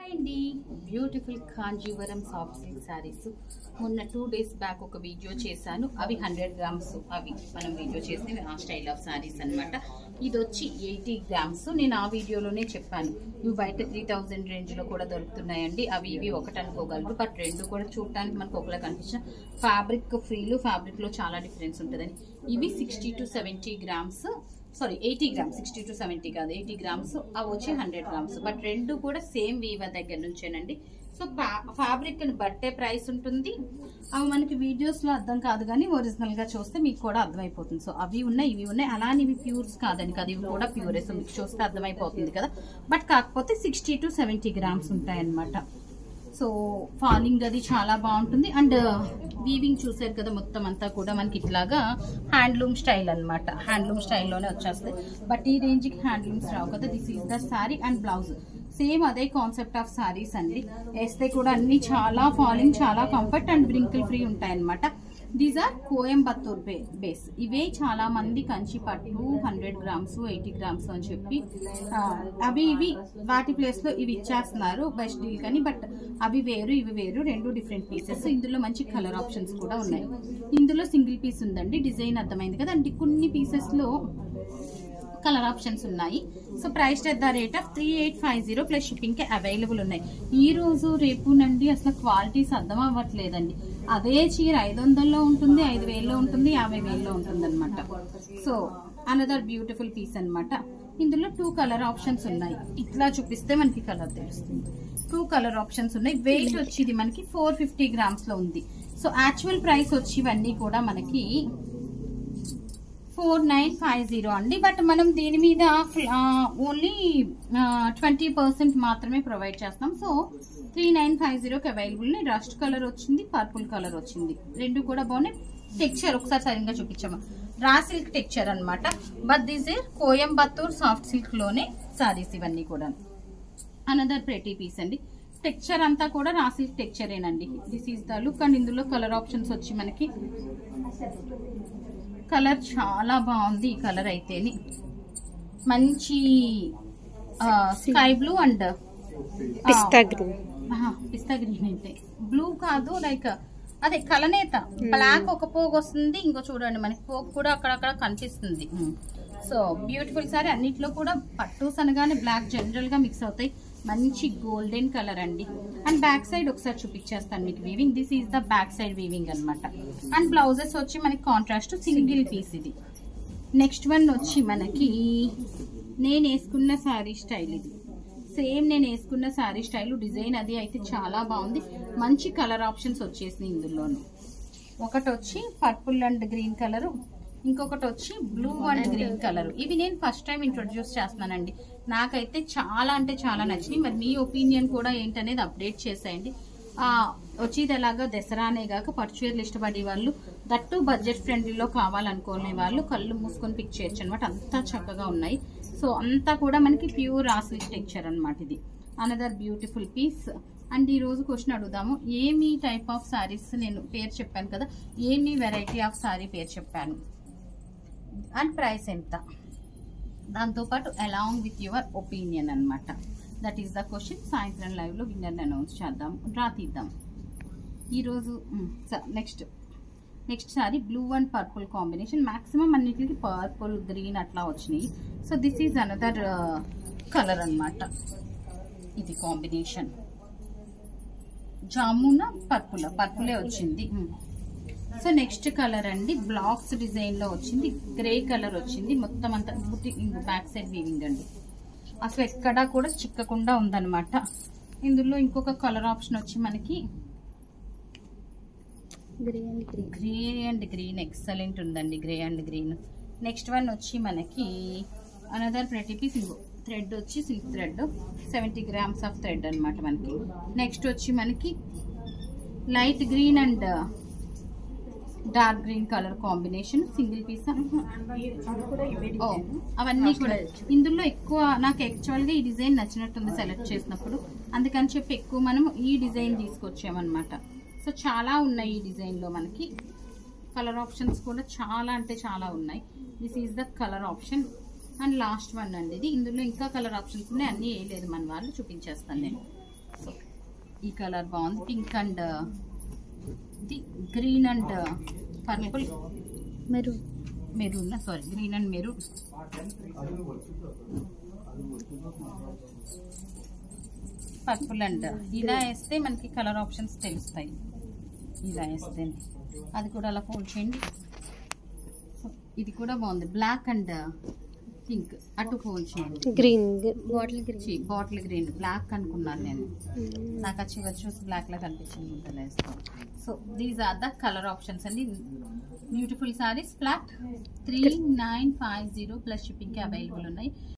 Hi అండి, beautiful Kanjeevaram soft silk saris మొన్న 2 days back ఒక వీడియో చేశాను. అవి 100 grams అవి మనం వీడియో చేస్తే ఆ స్టైల్ ఆఫ్ శారీస్ అనమాట. ఇది వచ్చి 80 grams. నేను ఆ వీడియోలోనే చెప్పాను ఇవి బయట 3000 రేంజ్లో కూడా దొరుకుతున్నాయండి. అవి ఇవి ఒకటి అనుకోగలరు, బట్ రెండు కూడా చూడటానికి మనకు ఒకలా కనిపించిన ఫ్యాబ్రిక్ ఫ్రీలు ఫ్యాబ్రిక్లో చాలా డిఫరెన్స్ ఉంటుందని. ఇవి 60 to 70 grams, sorry 80 grams, 60 to 70 కాదు 80 grams. అవి వచ్చి 100 grams, బట్ రెండు కూడా సేమ్ వీవర్ దగ్గర నుంచేనండి. సో ఫ్యాబ్రిక్ బట్టే ప్రైస్ ఉంటుంది. అవి మనకి వీడియోస్ లో అర్థం కాదు, కానీ ఒరిజినల్ గా చూస్తే మీకు కూడా అర్థమైపోతుంది. సో అవి ఉన్నాయి ఇవి ఉన్నాయి, అలానే ఇవి ప్యూర్స్ కాదని కదా, ఇవి కూడా ప్యూరే. సో మీకు చూస్తే అర్థమైపోతుంది కదా, బట్ కాకపోతే 60 to 70 grams ఉంటాయన్నమాట. సో ఫాలింగ్ అది చాలా బాగుంటుంది. అండ్ వీవింగ్ చూసారు కదా, మొత్తం అంతా కూడా మనకి ఇట్లాగా హ్యాండ్లూమ్ స్టైల్ అనమాట. హ్యాండ్లూమ్ స్టైల్లోనే వచ్చేస్తాయి, బట్ ఈ రేంజ్కి హ్యాండ్లూమ్స్ రావు కదా. This is the sari and blouse same అదే కాన్సెప్ట్ ఆఫ్ శారీస్ అండి. వేస్తే కూడా అన్ని చాలా ఫాలింగ్, చాలా కంఫర్ట్ అండ్ బ్రింకిల్ ఫ్రీ ఉంటాయన్నమాట. These are Coimbatore base. ఇవే చాలా మంది కంచి పట్టు 100 grams 80 grams అని చెప్పి అవి ఇవి వాటి ప్లేస్ లో ఇవి ఇచ్చేస్తున్నారు బెస్ట్ డీల్ కానీ, బట్ అవి వేరు ఇవి వేరు, రెండు డిఫరెంట్ పీసెస్. ఇందులో మంచి కలర్ ఆప్షన్స్ కూడా ఉన్నాయి. ఇందులో సింగిల్ పీస్ ఉందండి, డిజైన్ అర్థమైంది కదా. అంటే కొన్ని పీసెస్ లో కలర్ ఆప్షన్స్ ఉన్నాయి. So price at the rate of 3850 plus shipping కి అవైలబుల్ ఉన్నాయి. ఈ రోజు రేపు నండి అసలు క్వాలిటీస్ అర్థం అవ్వట్లేదండి. అదే చీర 500లో ఉంటుంది, 5000లో ఉంటుంది, 50000లో ఉంటుంది అనమాట. సో అనదర్ బ్యూటిఫుల్ పీస్ అనమాట. ఇందులో 2 కలర్ ఆప్షన్స్ ఉన్నాయి. ఇట్లా చూపిస్తే మనకి కలర్ తెలుస్తుంది. 2 కలర్ ఆప్షన్స్ ఉన్నాయి. వెయిట్ వచ్చి ఇది మనకి 450 grams లో ఉంది. సో యాక్చువల్ ప్రైస్ వచ్చి ఇవన్నీ కూడా మనకి 4950 అండి. బట్ మనం దీని మీద ఓన్లీ 20% మాత్రమే ప్రొవైడ్ చేస్తాం. సో 3950కి అవైలబుల్. రస్ట్ కలర్ వచ్చింది, పర్పుల్ కలర్ వచ్చింది, రెండు కూడా బాగున్నాయి. టెక్స్చర్ ఒకసారి సరిగ్గా చూపించాము, రా సిల్క్ టెక్స్చర్ అనమాట. But this is Coimbatore soft silk లోనే సారీస్ ఇవన్నీ కూడా. అనదర్ ప్రెటీ పీస్ అండి. టెక్స్చర్ అంతా కూడా రా సిల్క్ టెక్స్చరేనండి. This is the look. And ఇందులో కలర్ ఆప్షన్స్ వచ్చి మనకి కలర్ చాలా బాగుంది. ఈ కలర్ అయితేని మంచి sky blue and pista green. అయితే బ్లూ కాదు, లైక్ అదే కలనేత బ్లాక్. ఒక పోగు వస్తుంది, ఇంకో చూడండి మనకి పోగు కూడా అక్కడక్కడ కనిపిస్తుంది. So beautiful sorry. అన్నిట్లో కూడా పట్టూస్ అనగానే బ్లాక్ జనరల్ గా మిక్స్ అవుతాయి. మంచి గోల్డెన్ కలర్ అండి. అండ్ బ్యాక్ సైడ్ ఒకసారి చూపించేస్తాను మీకు weaving. This is the back side weaving అనమాట. అండ్ బ్లౌజెస్ వచ్చి మనకి కాంట్రాస్ట్ సింగిల్ పీస్ ఇది. నెక్స్ట్ వన్ వచ్చి మనకి నేను వేసుకున్న శారీ స్టైల్ ఇది. సేమ్ నేను వేసుకున్న శారీ స్టైల్, డిజైన్ అది అయితే చాలా బాగుంది. మంచి కలర్ ఆప్షన్స్ వచ్చేసినాయి ఇందులోను. ఒకటి వచ్చి పర్పుల్ అండ్ గ్రీన్ కలర్, ఇంకొకటి వచ్చి బ్లూ అండ్ గ్రీన్ కలర్. ఇవి నేను ఫస్ట్ టైం ఇంట్రొడ్యూస్ చేస్తున్నానండి. నాకైతే చాలా అంటే చాలా నచ్చినాయి. మరి మీ ఒపీనియన్ కూడా ఏంటనేది అప్డేట్ చేసేయండి. వచ్చేది ఎలాగా దసరానే కాక పర్చువేర్లు ఇష్టపడే వాళ్ళు, దట్టు బడ్జెట్ ఫ్రెండ్లీలో కావాలనుకునే వాళ్ళు కళ్ళు మూసుకొని పిక్ చేయొచ్చు అనమాట. అంతా చక్కగా ఉన్నాయి. సో అంతా కూడా మనకి ప్యూర్ రాసిల్ టెక్స్చర్ అనమాట. ఇది అనదర్ బ్యూటిఫుల్ పీస్. అండ్ ఈ రోజు క్వశ్చన్ అడుగుదాము, ఏమి టైప్ ఆఫ్ సారీస్ నేను పేరు చెప్పాను కదా, ఏమి వెరైటీ ఆఫ్ సారీ పేరు చెప్పాను అండ్ ప్రైస్ ఎంత, దాంతోపాటు అలాంగ్ విత్ యువర్ ఒపీనియన్ అనమాట. That is the question. సాయంత్రం లైవ్ లో విన్నర్ని అనౌన్స్ చేద్దాం, డ్రా తీద్దాం ఈరోజు. Next sorry blue and purple combination. Maximum అన్నిటికి పర్పుల్ గ్రీన్ అట్లా వచ్చినాయి. So this is another colour అనమాట. ఇది కాంబినేషన్ జామున పర్పులే వచ్చింది. సో నెక్స్ట్ కలర్ అండి, బ్లాక్స్ డిజైన్ లో వచ్చింది, గ్రే కలర్ వచ్చింది. మొత్తం అంతా బ్యాక్ సైడ్ వీవింగ్ అండి. అసలు ఎక్కడా కూడా చిక్కకుండా ఉందన్నమాట. ఇందులో ఇంకొక కలర్ ఆప్షన్ వచ్చి మనకి గ్రే అండ్ గ్రీన్ ఎక్సలెంట్ ఉందండి, grey and green. Next one వచ్చి మనకి అనదర్ ప్రెటీ పీస్. ఇంకో థ్రెడ్ వచ్చి silk thread, 70 grams of thread అనమాట మనకి. నెక్స్ట్ వచ్చి మనకి light green and dark green colour combination, single piece. అవన్నీ కూడా ఇందులో ఎక్కువ నాకు యాక్చువల్గా ఈ డిజైన్ నచ్చినట్టుంది సెలెక్ట్ చేసినప్పుడు, అందుకని చెప్పి ఎక్కువ మనం ఈ డిజైన్ తీసుకొచ్చామన్నమాట. సో చాలా ఉన్నాయి ఈ డిజైన్లో మనకి. కలర్ ఆప్షన్స్ కూడా చాలా అంటే చాలా ఉన్నాయి. This is the colour option. And last one అండి ఇది. ఇందులో ఇంకా కలర్ ఆప్షన్స్ ఉన్నాయి, అన్నీ వేయలేదు మన వాళ్ళు, చూపించేస్తాను నేను. సో ఈ కలర్ బాగుంది, పింక్ అండ్ ఇది green and purple, maroon sorry green and maroon. Purple and ఇలా వేస్తే మనకి కలర్ ఆప్షన్స్ తెలుస్తాయి. ఇలా వేస్తే అది కూడా అలా ఫోల్డ్ చేయండి. ఇది కూడా బాగుంది, బ్లాక్ అండ్ పింక్, అటు ఫోల్డ్ చేయండి. గ్రీన్ బాటిల్ గ్రీన్, బ్లాక్ అనుకున్నాను నేను, నాకు ఆ చివరి చూసి బ్లాక్ లా కనిపించింది ఇంతలో వేస్తాం. So these are the colour options అండి. బ్యూటిఫుల్ సారీస్ ఫ్లాట్ 3950 ప్లస్ షిప్పింగ్కి అవైలబుల్ ఉన్నాయి.